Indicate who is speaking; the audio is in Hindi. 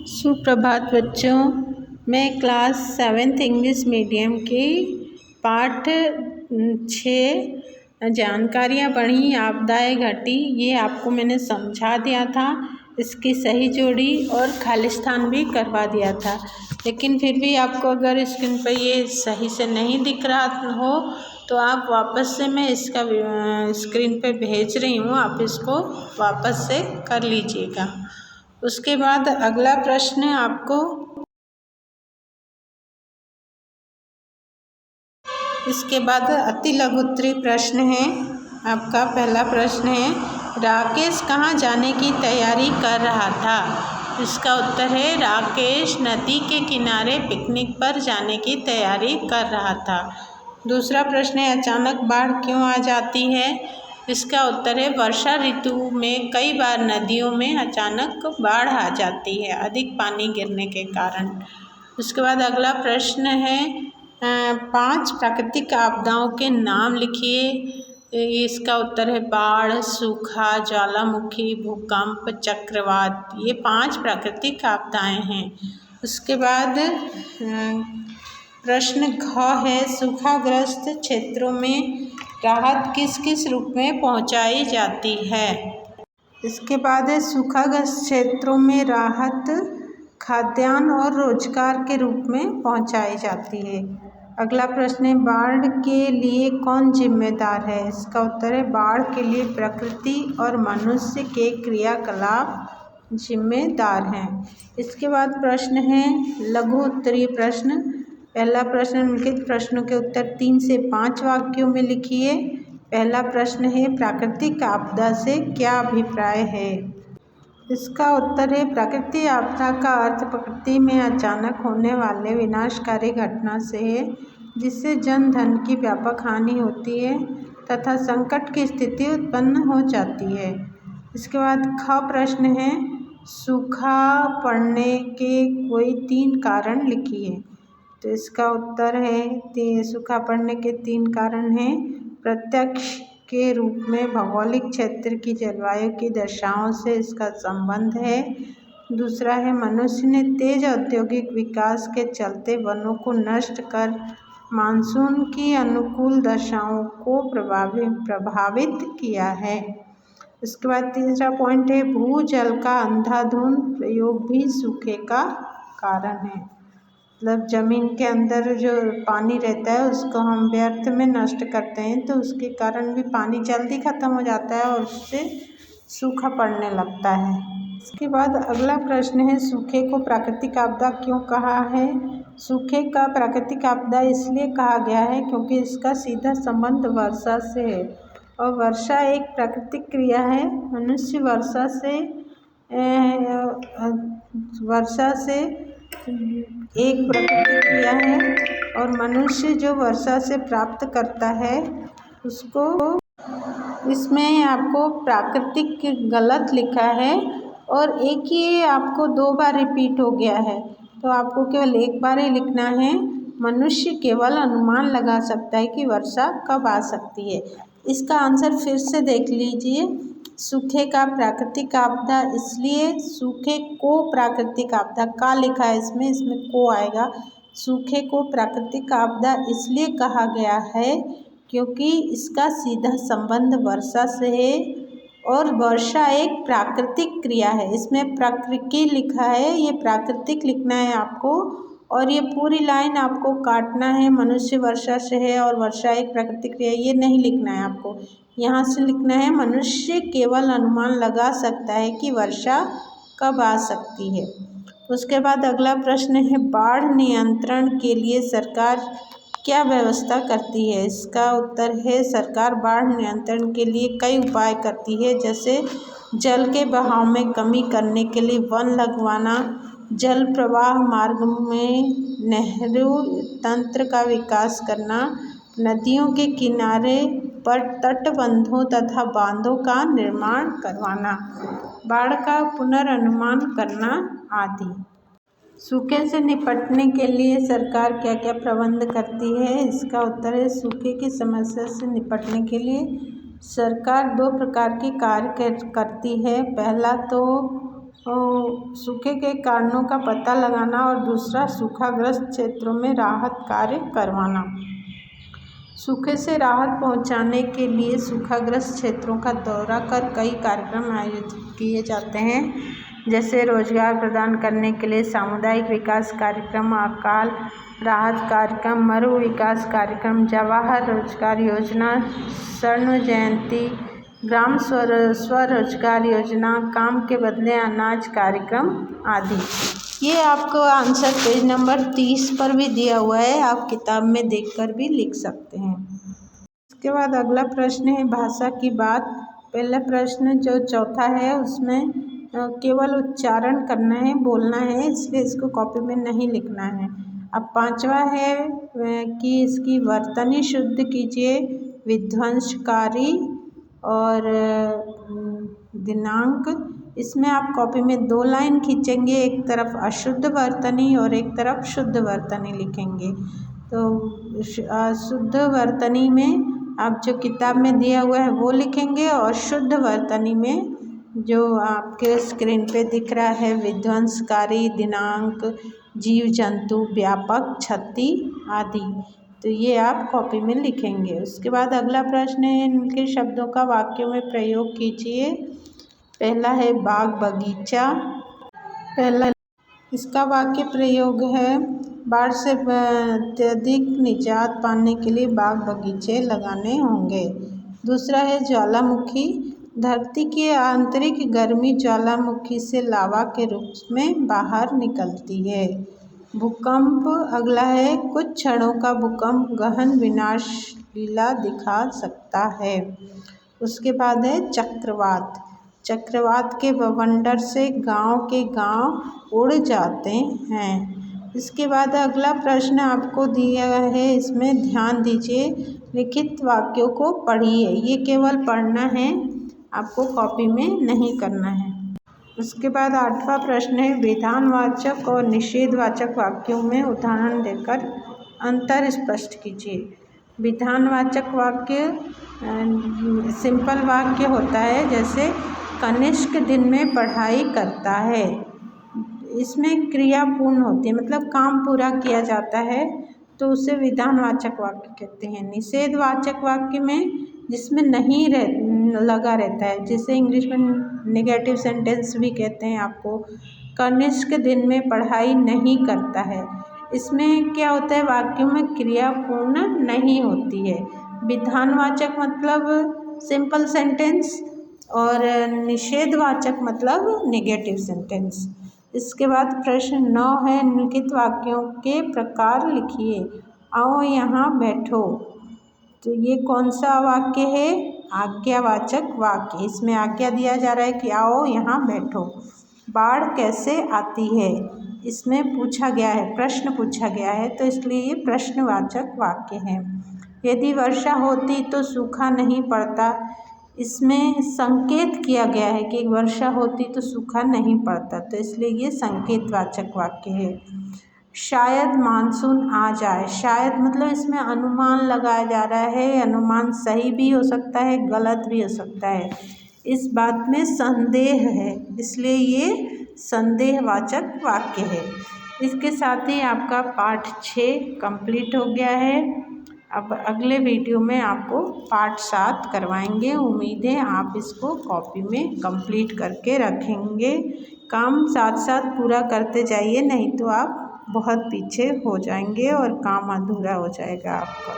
Speaker 1: सुप्रभात बच्चों, मैं क्लास 7th इंग्लिश मीडियम की पाठ 6 जानकारियाँ पढ़ी। आपदाएँ घटी, ये आपको मैंने समझा दिया था। इसकी सही जोड़ी और खालिस्तान भी करवा दिया था। लेकिन फिर भी आपको अगर स्क्रीन पर ये सही से नहीं दिख रहा हो तो आप वापस से, मैं इसका स्क्रीन पे भेज रही हूँ, आप इसको वापस से कर लीजिएगा। उसके बाद अगला प्रश्न आपको, इसके बाद अति लघु उत्तरीय प्रश्न है। आपका पहला प्रश्न है, राकेश कहाँ जाने की तैयारी कर रहा था? इसका उत्तर है, राकेश नदी के किनारे पिकनिक पर जाने की तैयारी कर रहा था। दूसरा प्रश्न है, अचानक बाढ़ क्यों आ जाती है? इसका उत्तर है, वर्षा ऋतु में कई बार नदियों में अचानक बाढ़ आ जाती है, अधिक पानी गिरने के कारण। उसके बाद अगला प्रश्न है, 5 प्राकृतिक आपदाओं के नाम लिखिए। इसका उत्तर है, बाढ़, सूखा, ज्वालामुखी, भूकंप, चक्रवात। ये 5 प्राकृतिक आपदाएं हैं। उसके बाद प्रश्न घ है, सूखाग्रस्त क्षेत्रों में राहत किस किस रूप में पहुंचाई जाती है? इसके बाद है, सूखाग्रस्त क्षेत्रों में राहत खाद्यान्न और रोजगार के रूप में पहुंचाई जाती है। अगला प्रश्न है, बाढ़ के लिए कौन जिम्मेदार है? इसका उत्तर है, बाढ़ के लिए प्रकृति और मनुष्य के क्रियाकलाप जिम्मेदार हैं। इसके बाद प्रश्न है लघु उत्तरीय प्रश्न। पहला प्रश्न, निम्नलिखित प्रश्नों के उत्तर 3 से 5 वाक्यों में लिखिए। पहला प्रश्न है, प्राकृतिक आपदा से क्या अभिप्राय है? इसका उत्तर है, प्राकृतिक आपदा का अर्थ प्रकृति में अचानक होने वाले विनाशकारी घटना से है, जिससे जन धन की व्यापक हानि होती है तथा संकट की स्थिति उत्पन्न हो जाती है। इसके बाद ख प्रश्न है, सूखा पड़ने के कोई 3 कारण लिखिए। तो इसका उत्तर है, सूखा पड़ने के 3 कारण हैं। प्रत्यक्ष के रूप में भौगोलिक क्षेत्र की जलवायु की दशाओं से इसका संबंध है। दूसरा है, मनुष्य ने तेज औद्योगिक विकास के चलते वनों को नष्ट कर मानसून की अनुकूल दशाओं को प्रभावित किया है। इसके बाद तीसरा पॉइंट है, भूजल का अंधाधुंध प्रयोग भी सूखे का कारण है। मतलब जमीन के अंदर जो पानी रहता है उसको हम व्यर्थ में नष्ट करते हैं, तो उसके कारण भी पानी जल्दी ख़त्म हो जाता है और उससे सूखा पड़ने लगता है। इसके बाद अगला प्रश्न है, सूखे को प्राकृतिक आपदा क्यों कहा है? सूखे का प्राकृतिक आपदा इसलिए कहा गया है क्योंकि इसका सीधा संबंध वर्षा से है, और वर्षा एक प्राकृतिक क्रिया है। मनुष्य वर्षा से एक प्राकृतिक क्रिया है, और मनुष्य जो वर्षा से प्राप्त करता है उसको, इसमें आपको प्राकृतिक गलत लिखा है और एक ही आपको 2 बार रिपीट हो गया है, तो आपको केवल एक बार ही लिखना है। मनुष्य केवल अनुमान लगा सकता है कि वर्षा कब आ सकती है। इसका आंसर फिर से देख लीजिए। सूखे का प्राकृतिक आपदा, इसलिए सूखे को प्राकृतिक आपदा का लिखा है, इसमें को आएगा। सूखे को प्राकृतिक आपदा इसलिए कहा गया है क्योंकि इसका सीधा संबंध वर्षा से है, और वर्षा एक प्राकृतिक क्रिया है। इसमें प्रकृति लिखा है, ये प्राकृतिक लिखना है आपको, और ये पूरी लाइन आपको काटना है। मनुष्य वर्षा से है और वर्षा एक प्राकृतिक क्रिया, ये नहीं लिखना है आपको। यहाँ से लिखना है, मनुष्य केवल अनुमान लगा सकता है कि वर्षा कब आ सकती है। उसके बाद अगला प्रश्न है, बाढ़ नियंत्रण के लिए सरकार क्या व्यवस्था करती है? इसका उत्तर है, सरकार बाढ़ नियंत्रण के लिए कई उपाय करती है, जैसे जल के बहाव में कमी करने के लिए वन लगवाना, जल प्रवाह मार्ग में नहरों तंत्र का विकास करना, नदियों के किनारे पर तटबंधों तथा बांधों का निर्माण करवाना, बाढ़ का पुनर्निर्माण करना आदि। सूखे से निपटने के लिए सरकार क्या क्या प्रबंध करती है? इसका उत्तर है, सूखे की समस्या से निपटने के लिए सरकार 2 प्रकार के कार्य करती है। पहला तो सूखे के कारणों का पता लगाना और दूसरा सूखाग्रस्त क्षेत्रों में राहत कार्य करवाना। सूखे से राहत पहुंचाने के लिए सूखाग्रस्त क्षेत्रों का दौरा कर कई कार्यक्रम आयोजित किए जाते हैं, जैसे रोजगार प्रदान करने के लिए सामुदायिक विकास कार्यक्रम, अकाल राहत कार्यक्रम, मरु विकास कार्यक्रम, जवाहर रोजगार योजना, स्वर्ण जयंती, ग्राम स्वरोजगार योजना, काम के बदले अनाज कार्यक्रम आदि। ये आपको आंसर पेज नंबर 30 पर भी दिया हुआ है, आप किताब में देखकर भी लिख सकते हैं। इसके बाद अगला प्रश्न है भाषा की बात। पहला प्रश्न जो चौथा है उसमें केवल उच्चारण करना है, बोलना है, इसलिए इसको कॉपी में नहीं लिखना है। अब पांचवा है कि इसकी वर्तनी शुद्ध कीजिए, विध्वंसकारी और दिनांक। इसमें आप कॉपी में 2 लाइन खींचेंगे, एक तरफ अशुद्ध वर्तनी और एक तरफ शुद्ध वर्तनी लिखेंगे। तो शुद्ध वर्तनी में आप जो किताब में दिया हुआ है वो लिखेंगे और शुद्ध वर्तनी में जो आपके स्क्रीन पे दिख रहा है विध्वंसकारी, दिनांक, जीव जंतु, व्यापक, क्षति आदि, तो ये आप कॉपी में लिखेंगे। उसके बाद अगला प्रश्न है इनके शब्दों का वाक्यों में प्रयोग कीजिए। पहला है बाग बगीचा। पहला इसका वाक्य प्रयोग है बाढ़ से अत्यधिक निजात पाने के लिए बाग बगीचे लगाने होंगे। दूसरा है ज्वालामुखी। धरती की आंतरिक गर्मी ज्वालामुखी से लावा के रूप में बाहर निकलती है। भूकंप अगला है कुछ क्षणों का भूकंप गहन विनाश लीला दिखा सकता है। उसके बाद है चक्रवात। चक्रवात के बवंडर से गांव के गांव उड़ जाते हैं। इसके बाद अगला प्रश्न आपको दिया है, इसमें ध्यान दीजिए, लिखित वाक्यों को पढ़िए। ये केवल पढ़ना है, आपको कॉपी में नहीं करना है। उसके बाद 8वां प्रश्न है विधानवाचक और निषेधवाचक वाक्यों में उदाहरण देकर अंतर स्पष्ट कीजिए। विधानवाचक वाक्य सिंपल वाक्य होता है, जैसे कनिष्क दिन में पढ़ाई करता है। इसमें क्रिया पूर्ण होती है, मतलब काम पूरा किया जाता है, तो उसे विधानवाचक वाक्य कहते हैं। निषेधवाचक वाक्य में जिसमें नहीं लगा रहता है, जिसे इंग्लिश में नेगेटिव सेंटेंस भी कहते हैं। आपको कनिष्क दिन में पढ़ाई नहीं करता है, इसमें क्या होता है, वाक्यों में क्रिया पूर्ण नहीं होती है। विधानवाचक मतलब सिंपल सेंटेंस और निषेधवाचक मतलब नेगेटिव सेंटेंस। इसके बाद प्रश्न 9 है निम्नलिखित वाक्यों के प्रकार लिखिए। आओ यहाँ बैठो, तो ये कौन सा वाक्य है, आज्ञावाचक वाक्य। इसमें आज्ञा दिया जा रहा है कि आओ यहाँ बैठो। बाढ़ कैसे आती है, इसमें पूछा गया है, प्रश्न पूछा गया है, तो इसलिए ये प्रश्नवाचक वाक्य है। यदि वर्षा होती तो सूखा नहीं पड़ता, इसमें संकेत किया गया है कि वर्षा होती तो सूखा नहीं पड़ता, तो इसलिए ये संकेतवाचक वाक्य है। शायद मानसून आ जाए, शायद मतलब इसमें अनुमान लगाया जा रहा है, अनुमान सही भी हो सकता है, गलत भी हो सकता है, इस बात में संदेह है, इसलिए ये संदेहवाचक वाक्य है। इसके साथ ही आपका पाठ 6 कंप्लीट हो गया है। अब अगले वीडियो में आपको पाठ 7 करवाएंगे। उम्मीद है आप इसको कॉपी में कंप्लीट करके रखेंगे। काम साथ साथ पूरा करते जाइए, नहीं तो आप बहुत पीछे हो जाएंगे और काम अधूरा हो जाएगा आपका।